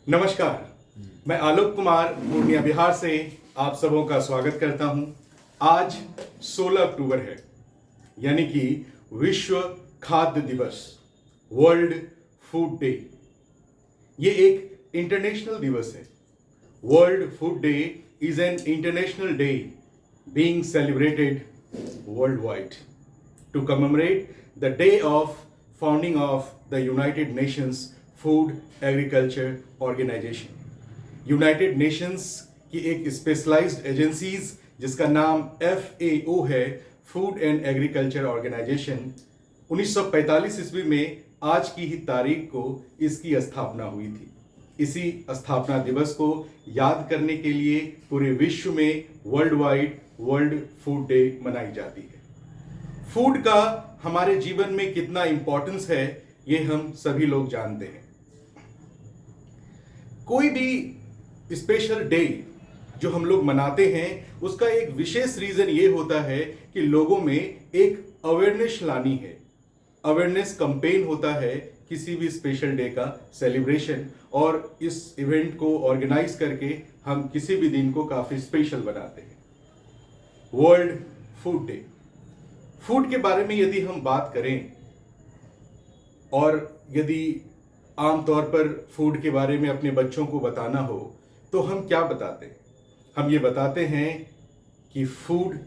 नमस्कार, मैं आलोक कुमार पूर्णिया बिहार से आप सबों का स्वागत करता हूं। आज 16 अक्टूबर है, यानी कि विश्व खाद्य दिवस, वर्ल्ड फूड डे। ये एक इंटरनेशनल दिवस है। World food day is an international day being celebrated worldwide to commemorate the day of founding of the United Nations Food Agriculture Organization. United Nations की एक स्पेशलाइज्ड एजेंसीज जिसका नाम FAO है, food and agriculture organisation, 1945 ईस्वी में आज की ही तारीख को इसकी स्थापना हुई थी। इसी स्थापना दिवस को याद करने के लिए पूरे विश्व में world wide world food day मनाई जाती है। फूड का हमारे जीवन में कितना इंपॉर्टेंस है ये हम सभी लोग जानते हैं। कोई भी स्पेशल डे जो हम लोग मनाते हैं उसका एक विशेष रीजन ये होता है कि लोगों में एक अवेयरनेस लानी है। अवेयरनेस कैंपेन होता है किसी भी स्पेशल डे का सेलिब्रेशन, और इस इवेंट को ऑर्गेनाइज करके हम किसी भी दिन को काफी स्पेशल बनाते हैं। वर्ल्ड फूड डे, फूड के बारे में यदि हम बात करें और यदि आमतौर पर फूड के बारे में अपने बच्चों को बताना हो तो हम क्या बताते हैं? हम ये बताते हैं कि फूड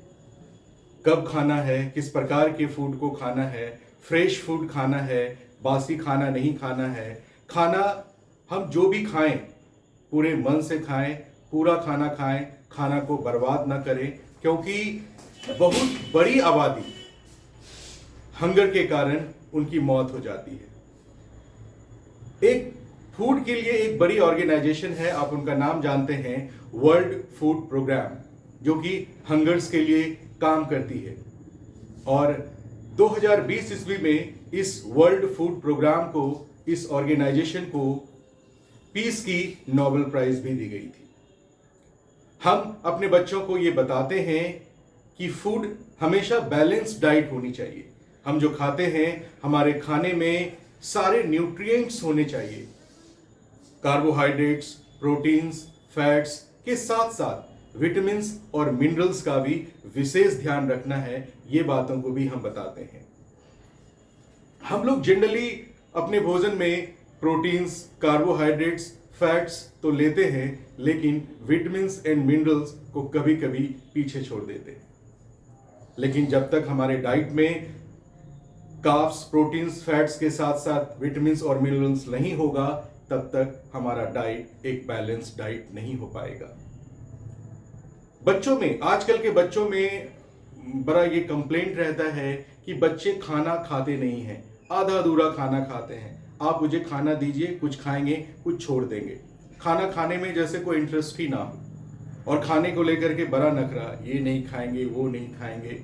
कब खाना है, किस प्रकार के फूड को खाना है, फ्रेश फूड खाना है, बासी खाना नहीं खाना है। खाना हम जो भी खाएं पूरे मन से खाएं, पूरा खाना खाएं, खाना को बर्बाद ना करें, क्योंकि बहुत बड़ी आबादी हंगर के कारण उनकी मौत हो जाती है। एक फूड के लिए एक बड़ी ऑर्गेनाइजेशन है, आप उनका नाम जानते हैं, वर्ल्ड फूड प्रोग्राम, जो कि हंगर्स के लिए काम करती है। और 2020 ईस्वी में इस वर्ल्ड फूड प्रोग्राम को, इस ऑर्गेनाइजेशन को पीस की नोबेल प्राइज भी दी गई थी। हम अपने बच्चों को ये बताते हैं कि फूड हमेशा बैलेंस डाइट होनी चाहिए। हम जो खाते हैं हमारे खाने में सारे न्यूट्रिएंट्स होने चाहिए। कार्बोहाइड्रेट्स, प्रोटीन्स, फैट्स के साथ साथ विटामिन्स और मिनरल्स का भी विशेष ध्यान रखना है। ये बातों को भी हम बताते हैं। हम लोग जनरली अपने भोजन में प्रोटीन्स, कार्बोहाइड्रेट्स, फैट्स तो लेते हैं, लेकिन विटामिन्स एंड मिनरल्स को कभी कभी पीछे छोड़ देते हैं। लेकिन जब तक हमारे डाइट में कार्ब्स, प्रोटीन्स, फैट्स के साथ साथ विटामिन्स और मिनरल्स नहीं होगा, तब तक हमारा डाइट एक बैलेंस डाइट नहीं हो पाएगा। बच्चों में, आजकल के बच्चों में बड़ा ये कंप्लेंट रहता है कि बच्चे खाना खाते नहीं हैं, आधा अधूरा खाना खाते हैं। आप मुझे खाना दीजिए, कुछ खाएंगे, कुछ छोड़ देंगे। खाना खाने में जैसे कोई इंटरेस्ट ही ना हो, और खाने को लेकर के बड़ा नखरा, ये नहीं खाएंगे, वो नहीं खाएंगे।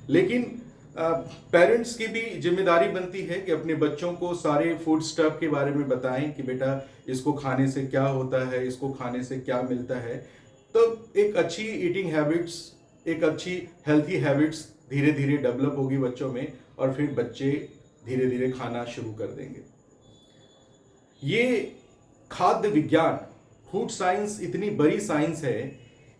लेकिन पेरेंट्स की भी जिम्मेदारी बनती है कि अपने बच्चों को सारे फूड स्टफ के बारे में बताएं कि बेटा इसको खाने से क्या होता है, इसको खाने से क्या मिलता है। तो एक अच्छी ईटिंग हैबिट्स, एक अच्छी हेल्थी हैबिट्स धीरे धीरे डेवलप होगी बच्चों में, और फिर बच्चे धीरे धीरे खाना शुरू कर देंगे। ये खाद्य विज्ञान, फूड साइंस इतनी बड़ी साइंस है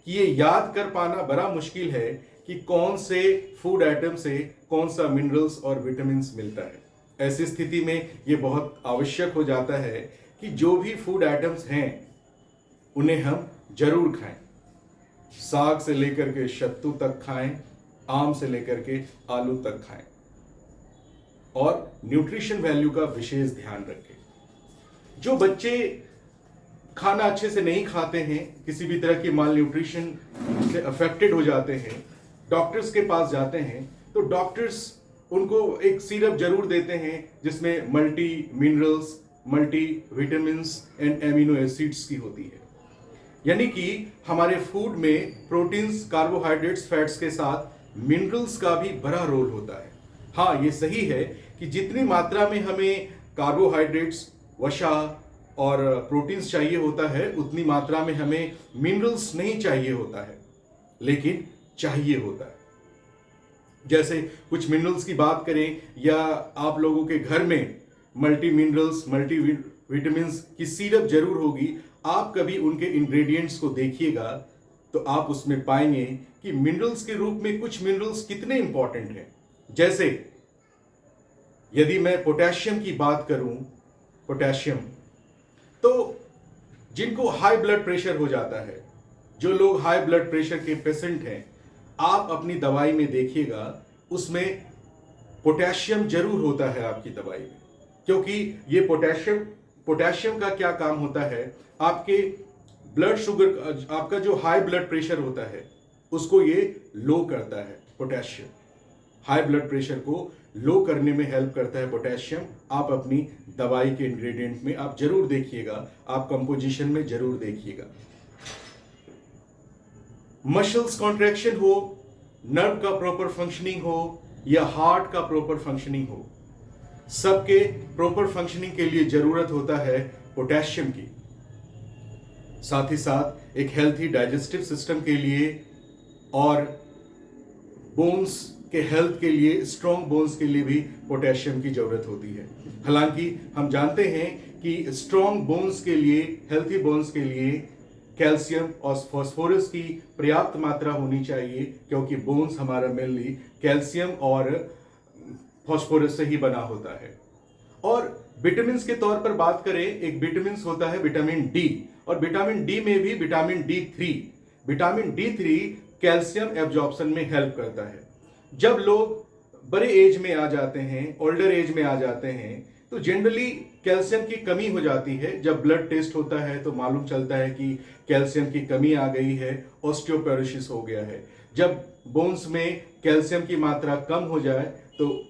कि ये याद कर पाना बड़ा मुश्किल है कि कौन से फूड आइटम से कौन सा मिनरल्स और विटामिन्स मिलता है। ऐसी स्थिति में ये बहुत आवश्यक हो जाता है कि जो भी फूड आइटम्स हैं उन्हें हम जरूर खाएं। साग से लेकर के सत्तू तक खाएं, आम से लेकर के आलू तक खाएं, और न्यूट्रिशन वैल्यू का विशेष ध्यान रखें। जो बच्चे खाना अच्छे से नहीं खाते हैं, किसी भी तरह की माल न्यूट्रिशन से अफेक्टेड हो जाते हैं, डॉक्टर्स के पास जाते हैं, तो डॉक्टर्स उनको एक सिरप जरूर देते हैं जिसमें multi minerals, multi vitamins and amino acids की होती है। यानी कि हमारे फूड में प्रोटीन्स, कार्बोहाइड्रेट्स, फैट्स के साथ मिनरल्स का भी बड़ा रोल होता है। हाँ, ये सही है कि जितनी मात्रा में हमें कार्बोहाइड्रेट्स, वसा और प्रोटीन्स चाहिए होता है, उतनी मात्रा में हमें मिनरल्स नहीं चाहिए होता है, लेकिन चाहिए होता है। जैसे कुछ मिनरल्स की बात करें, या आप लोगों के घर में मल्टी मिनरल्स, मल्टी विटामिन की सिरप जरूर होगी। आप कभी उनके इंग्रेडिएंट्स को देखिएगा तो आप उसमें पाएंगे कि मिनरल्स के रूप में कुछ मिनरल्स कितने इंपॉर्टेंट हैं। जैसे यदि मैं पोटेशियम की बात करूं, पोटेशियम तो जिनको हाई ब्लड प्रेशर हो जाता है, जो लोग हाई ब्लड प्रेशर के पेशेंट हैं, आप अपनी दवाई में देखिएगा उसमें पोटेशियम जरूर होता है आपकी दवाई में। क्योंकि ये पोटेशियम का क्या काम होता है, आपके ब्लड शुगर, आपका जो हाई ब्लड प्रेशर होता है उसको ये लो करता है। पोटेशियम हाई ब्लड प्रेशर को लो करने में हेल्प करता है पोटेशियम। आप अपनी दवाई के इंग्रेडिएंट में आप जरूर देखिएगा, आप कंपोजिशन में जरूर देखिएगा। मसल्स कॉन्ट्रैक्शन हो, नर्व का प्रॉपर फंक्शनिंग हो या हार्ट का प्रॉपर फंक्शनिंग हो, सबके प्रॉपर फंक्शनिंग के लिए जरूरत होता है पोटेशियम की। साथ ही साथ एक हेल्थी डाइजेस्टिव सिस्टम के लिए और बोन्स के हेल्थ के लिए, स्ट्रॉन्ग बोन्स के लिए भी पोटेशियम की जरूरत होती है। हालांकि हम जानते हैं कि स्ट्रॉन्ग बोन्स के लिए, हेल्थी बोन्स के लिए कैल्शियम और फास्फोरस की पर्याप्त मात्रा होनी चाहिए, क्योंकि बोन्स हमारा मेनली कैल्शियम और फास्फोरस से ही बना होता है। और विटामिन के तौर पर बात करें, एक विटामिन होता है विटामिन डी, और विटामिन डी में भी vitamin D3. Vitamin D3 calcium absorption में हेल्प करता है। जब लोग बड़े एज में आ जाते हैं, ओल्डर एज में आ जाते हैं, तो जनरली कैल्शियम की कमी हो जाती है। जब ब्लड टेस्ट होता है तो मालूम चलता है कि कैल्शियम की कमी आ गई है, ऑस्टियोपोरोसिस हो गया है। जब बोन्स में कैल्शियम की मात्रा कम हो जाए तो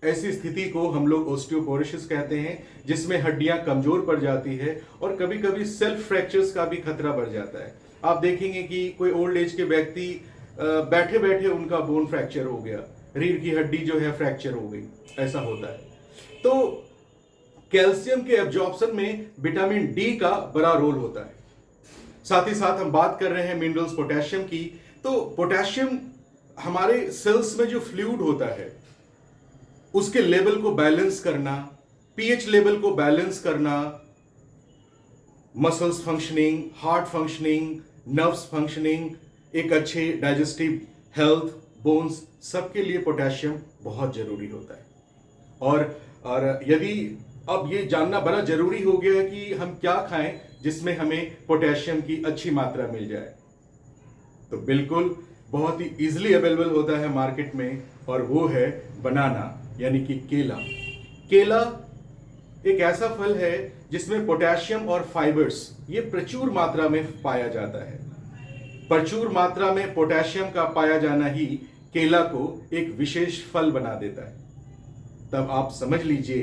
ऐसी स्थिति को हम लोग ऑस्टियोपोरोसिस कहते हैं, जिसमें हड्डियां कमजोर पड़ जाती है और कभी कभी सेल्फ फ्रैक्चर्स का भी खतरा बढ़ जाता है। आप देखेंगे कि कोई ओल्ड एज के व्यक्ति बैठे बैठे उनका बोन फ्रैक्चर हो गया, रीढ़ की हड्डी जो है फ्रैक्चर हो गई, ऐसा होता है। तो कैल्शियम के एब्जॉर्प्शन में विटामिन डी का बड़ा रोल होता है। साथ ही साथ हम बात कर रहे हैं मिनरल्स पोटेशियम की, तो पोटेशियम हमारे सेल्स में जो फ्लूइड होता है उसके लेवल को बैलेंस करना, पीएच लेवल को बैलेंस करना, muscles functioning, heart functioning, nerves functioning, एक अच्छे डाइजेस्टिव हेल्थ, बोन्स, सबके लिए पोटेशियम बहुत जरूरी होता है। और यदि अब ये जानना बड़ा जरूरी हो गया है कि हम क्या खाएं जिसमें हमें पोटेशियम की अच्छी मात्रा मिल जाए, तो बिल्कुल बहुत ही इजीली अवेलेबल होता है मार्केट में, और वो है बनाना यानी कि केला। केला एक ऐसा फल है जिसमें पोटेशियम और फाइबर्स ये प्रचुर मात्रा में पाया जाता है। प्रचुर मात्रा में पोटेशियम का पाया जाना ही केला को एक विशेष फल बना देता है। तब आप समझ लीजिए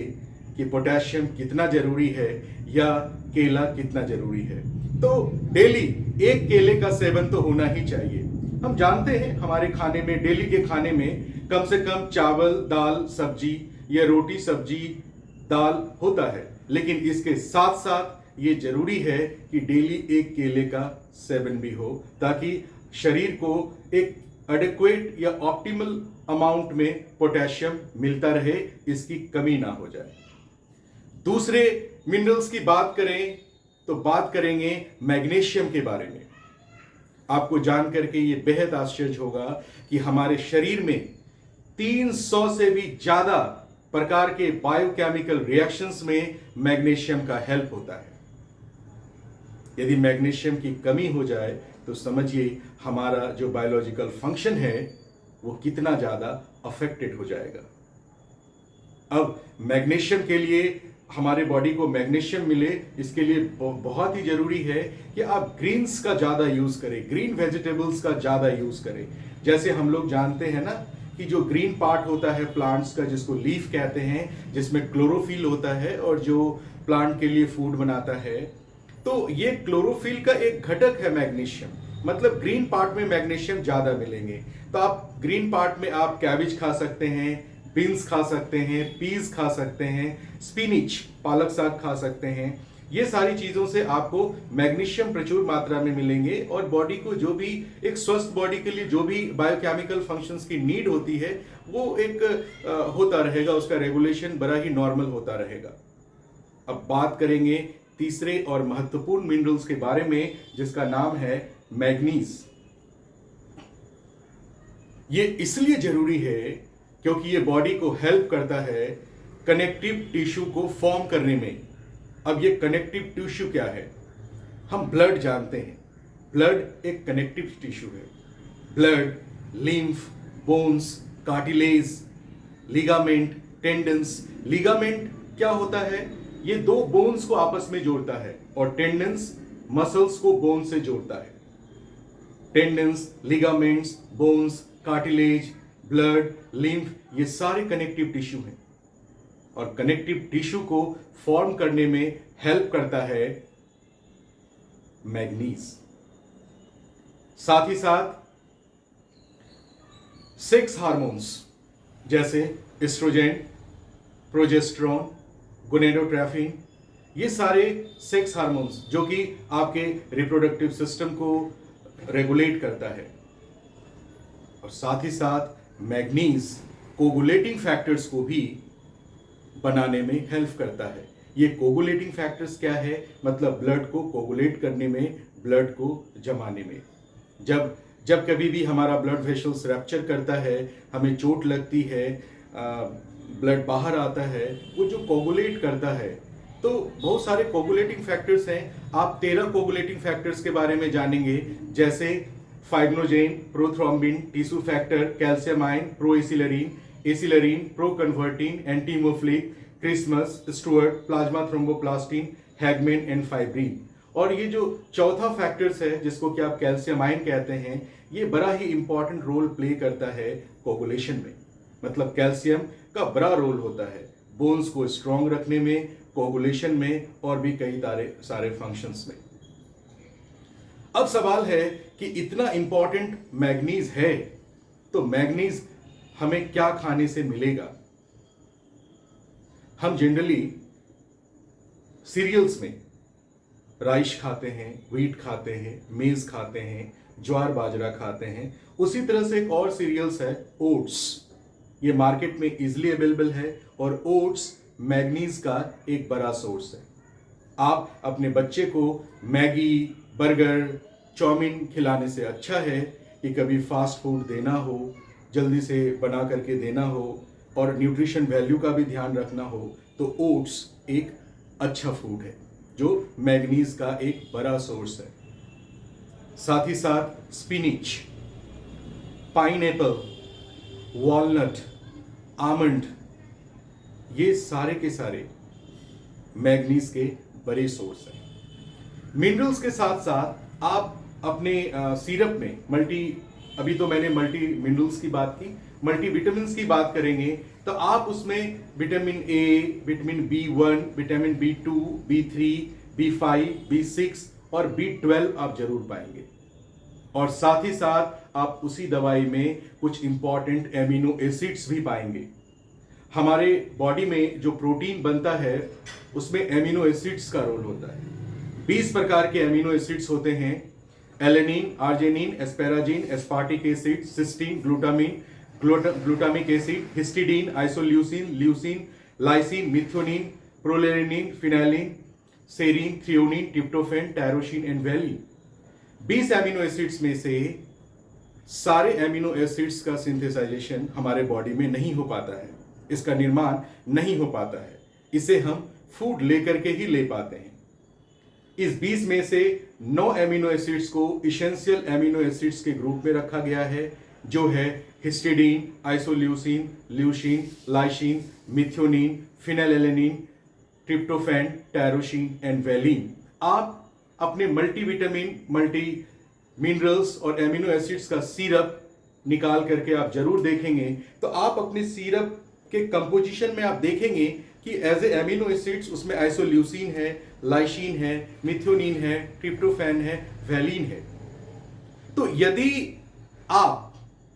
कि पोटेशियम कितना जरूरी है या केला कितना जरूरी है। तो डेली एक केले का सेवन तो होना ही चाहिए। हम जानते हैं हमारे खाने में, डेली के खाने में कम से कम चावल, दाल, सब्जी या रोटी, सब्जी, दाल होता है, लेकिन इसके साथ साथ ये जरूरी है कि डेली एक केले का सेवन भी हो, ताकि शरीर को एक एडिक्वेट या ऑप्टिमल अमाउंट में पोटेशियम मिलता रहे, इसकी कमी ना हो जाए। दूसरे मिनरल्स की बात करें तो बात करेंगे मैग्नीशियम के बारे में। आपको जानकर के ये बेहद आश्चर्य होगा कि हमारे शरीर में 300 से भी ज्यादा प्रकार के बायोकेमिकल रिएक्शंस में मैग्नीशियम का हेल्प होता है। यदि मैग्नीशियम की कमी हो जाए तो समझिए हमारा जो बायोलॉजिकल फंक्शन है वो कितना ज्यादा अफेक्टेड हो जाएगा। अब मैग्नीशियम के लिए, हमारे बॉडी को मैग्नीशियम मिले, इसके लिए बहुत ही जरूरी है कि आप ग्रीन्स का ज्यादा यूज करें, ग्रीन वेजिटेबल्स का ज्यादा यूज करें। जैसे हम लोग जानते हैं ना कि जो ग्रीन पार्ट होता है प्लांट्स का, जिसको लीफ कहते हैं, जिसमें क्लोरोफिल होता है और जो प्लांट के लिए फूड बनाता है, तो ये क्लोरोफिल का एक घटक है मैग्नीशियम। मतलब ग्रीन पार्ट में मैग्नीशियम ज्यादा मिलेंगे। तो आप ग्रीन पार्ट में आप कैबेज खा सकते हैं, बीन्स खा सकते हैं, पीज खा सकते हैं, स्पिनिच, पालक साग खा सकते हैं। ये सारी चीजों से आपको मैग्नीशियम प्रचुर मात्रा में मिलेंगे और बॉडी को जो भी, एक स्वस्थ बॉडी के लिए जो भी बायोकेमिकल फंक्शंस की नीड होती है वो एक होता रहेगा, उसका रेगुलेशन बड़ा ही नॉर्मल होता रहेगा। अब बात करेंगे तीसरे और महत्वपूर्ण मिनरल्स के बारे में, जिसका नाम है मैग्नीज। ये इसलिए जरूरी है क्योंकि ये बॉडी को हेल्प करता है कनेक्टिव टिश्यू को फॉर्म करने में। अब ये कनेक्टिव टिश्यू क्या है? हम ब्लड जानते हैं, ब्लड एक कनेक्टिव टिश्यू है। Blood, lymph, bones, cartilage, ligament, tendons. Ligament क्या होता है? ये दो बोन्स को आपस में जोड़ता है, और टेंडन्स मसल्स को बोन से जोड़ता है। Tendons, ligaments, bones, cartilage, blood, lymph, ये सारे कनेक्टिव टिश्यू हैं, और कनेक्टिव टिश्यू को फॉर्म करने में हेल्प करता है मैग्नीज। साथ ही साथ सेक्स हार्मोन्स जैसे एस्ट्रोजेन, प्रोजेस्टेरॉन, गोनेडोट्रोफिन, ये सारे सेक्स हार्मोन्स जो कि आपके रिप्रोडक्टिव सिस्टम को रेगुलेट करता है। और साथ ही साथ मैग्नीज कोगुलेटिंग फैक्टर्स को भी बनाने में हेल्प करता है। ये कोगुलेटिंग फैक्टर्स क्या है? मतलब ब्लड को कोगुलेट करने में, ब्लड को जमाने में। जब कभी भी हमारा ब्लड वेसल्स रैप्चर करता है, हमें चोट लगती है, ब्लड बाहर आता है, वो जो कोगुलेट करता है, तो बहुत सारे कोगुलेटिंग फैक्टर्स हैं। आप 13 कोगुलेटिंग फैक्टर्स के बारे में जानेंगे, जैसे fibrinogen, prothrombin, tissue factor, calcium ion, proaccelerin, accelerin, proconvertin, antihemophilic, Christmas, Stuart, plasma thromboplastin, Hageman and fibrin. और ये जो चौथा फैक्टर्स है, जिसको कि आप कैल्शियम आयन कहते हैं, ये बड़ा ही इंपॉर्टेंट रोल प्ले करता है कोगुलेशन में। मतलब कैल्शियम का बड़ा रोल होता है बोन्स को स्ट्रॉन्ग रखने में, कोगुलेशन में, और भी कई सारे फंक्शंस में। अब सवाल है कि इतना इंपॉर्टेंट मैग्नीज है, तो मैग्नीज हमें क्या खाने से मिलेगा? हम जनरली सीरियल्स में राइस खाते हैं, व्हीट खाते हैं, मेज खाते हैं, ज्वार बाजरा खाते हैं। उसी तरह से एक और सीरियल्स है ओट्स। ये मार्केट में इजीली अवेलेबल है, और ओट्स मैग्नीज का एक बड़ा सोर्स है। आप अपने बच्चे को मैगी, बर्गर, चाउमीन खिलाने से अच्छा है कि कभी फास्ट फूड देना हो, जल्दी से बना करके देना हो, और न्यूट्रिशन वैल्यू का भी ध्यान रखना हो, तो ओट्स एक अच्छा फूड है जो मैग्नीज का एक बड़ा सोर्स है। साथ ही साथ स्पिनिच, पाइनएप्पल, वॉलनट, आमंड, ये सारे के सारे मैग्नीज के बड़े सोर्स हैं। मिनरल्स के साथ साथ आप अपने सिरप में अभी तो मैंने मल्टी मिनरल्स की बात की, मल्टी विटामिन्स की बात करेंगे, तो आप उसमें vitamin A, vitamin B1, vitamin B2, B3, B5, B6 और B12 आप जरूर पाएंगे। और साथ ही साथ आप उसी दवाई में कुछ इंपॉर्टेंट एमिनो एसिड्स भी पाएंगे। हमारे बॉडी में जो प्रोटीन बनता है, उसमें एमिनो एसिड्स का रोल होता है। 20 प्रकार के एमिनो एसिड्स होते हैं: alanine, arginine, asparagine, aspartic acid, cysteine, glutamine, glutamic acid, histidine, isoleucine, leucine, lysine, methionine, proline, phenylalanine, serine, threonine, tryptophan, tyrosine and valine. 20 amino acids में से सारे एमिनो एसिड्स का सिंथेसाइजेशन हमारे बॉडी में नहीं हो पाता है, इसका निर्माण नहीं हो पाता है। इसे हम फूड लेकर के ही ले पाते हैं। इस 20 में से 9 एमिनो एसिड्स को इसेंशियल एमिनो एसिड्स के ग्रुप में रखा गया है, जो है histidine, isoleucine, leucine, lysine, methionine, phenylalanine, tryptophan, tyrosine and valine. आप अपने मल्टीविटामिन, मल्टी मिनरल्स और एमिनो एसिड्स का सिरप निकाल करके आप जरूर देखेंगे, तो आप अपने सिरप के कंपोजिशन में आप देखेंगे कि एज ए एमिनो एसिड्स उसमें आइसोल्यूसिन है, लाइसिन है, मिथ्योनिन है, ट्रिप्टोफैन है, वैलिन है। तो यदि आप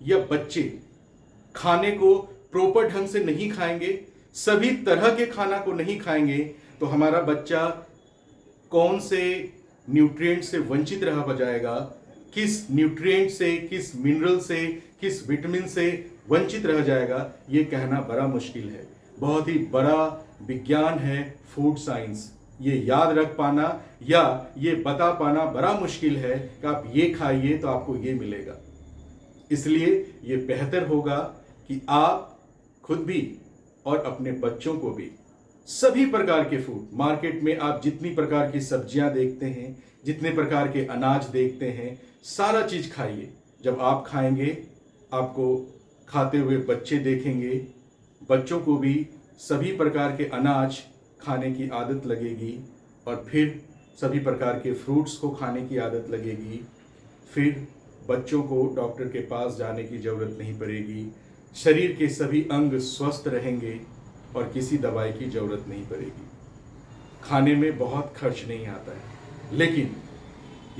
या बच्चे खाने को प्रॉपर ढंग से नहीं खाएंगे, सभी तरह के खाना को नहीं खाएंगे, तो हमारा बच्चा कौन से न्यूट्रिएंट से वंचित रह जाएगा, किस न्यूट्रिएंट से, किस मिनरल से, किस विटामिन से वंचित रह जाएगा, ये कहना बड़ा मुश्किल है। बहुत ही बड़ा विज्ञान है, फूड साइंस। ये याद रख पाना या ये बता पाना बड़ा मुश्किल है कि आप ये खाइए तो आपको ये मिलेगा। इसलिए ये बेहतर होगा कि आप खुद भी और अपने बच्चों को भी सभी प्रकार के फूड, मार्केट में आप जितनी प्रकार की सब्जियां देखते हैं, जितने प्रकार के अनाज देखते हैं, सारा चीज खाइए। जब आप खाएंगे, आपको खाते हुए बच्चे देखेंगे, बच्चों को भी सभी प्रकार के अनाज खाने की आदत लगेगी और फिर सभी प्रकार के फ्रूट्स को खाने की आदत लगेगी। फिर बच्चों को डॉक्टर के पास जाने की ज़रूरत नहीं पड़ेगी, शरीर के सभी अंग स्वस्थ रहेंगे और किसी दवाई की ज़रूरत नहीं पड़ेगी। खाने में बहुत खर्च नहीं आता है, लेकिन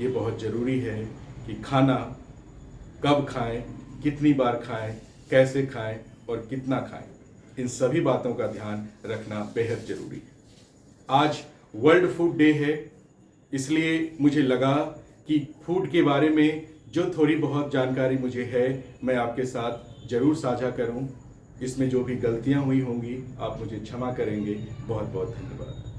ये बहुत ज़रूरी है कि खाना कब खाएं, कितनी बार खाएं, कैसे खाएं और कितना खाएं, इन सभी बातों का ध्यान रखना बेहद ज़रूरी है। आज वर्ल्ड फूड डे है, इसलिए मुझे लगा कि फूड के बारे में जो थोड़ी बहुत जानकारी मुझे है, मैं आपके साथ ज़रूर साझा करूं। इसमें जो भी गलतियां हुई होंगी, आप मुझे क्षमा करेंगे। बहुत बहुत धन्यवाद।